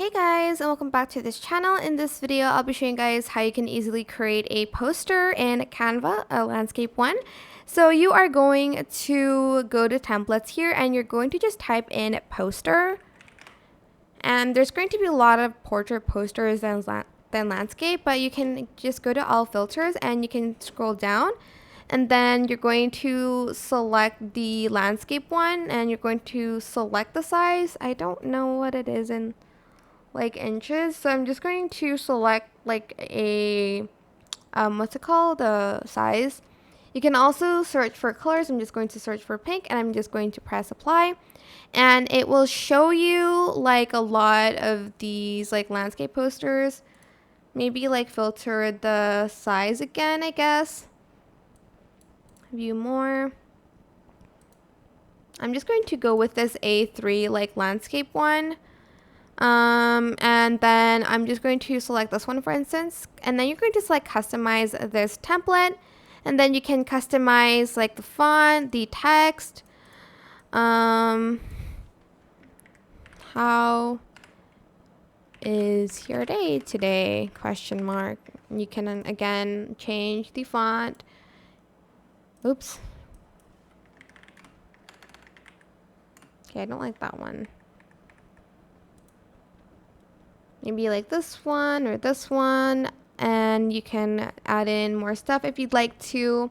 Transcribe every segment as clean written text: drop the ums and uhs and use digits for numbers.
Hey guys, and welcome back to this channel. In this video, I'll be showing you guys how you can easily create a poster in Canva, a landscape one. So you are going to go to templates here and you're going to just type in poster. And there's going to be a lot of portrait posters than landscape, but you can just go to all filters and you can scroll down. And then you're going to select the landscape one and you're going to select the size. I don't know what it is in like inches, so I'm just going to select like a what's it called, the size. You can also search for colors. I'm just going to search for pink and I'm just going to press apply, and it will show you like a lot of these like landscape posters. Maybe like filter the size again, I guess. View more. I'm just going to go with this A3 like landscape one. And then I'm just going to select this one, for instance, and then you're going to select customize this template, and then you can customize like the font, the text, how is your day today, question mark. You can again change the font. Oops. Okay, I don't like that one. Maybe like this one or this one, and you can add in more stuff if you'd like to.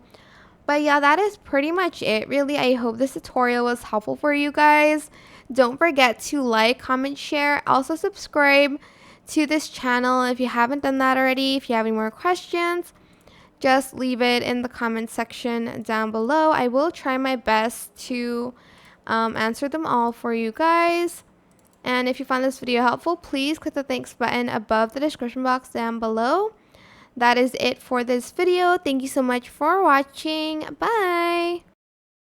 But yeah, that is pretty much it really. I hope this tutorial was helpful for you guys. Don't forget to like, comment, share, also subscribe to this channel if you haven't done that already. If you have any more questions, just leave it in the comment section down below. I will try my best to answer them all for you guys. And if you found this video helpful, please click the thanks button above the description box down below. That is it for this video. Thank you so much for watching. Bye!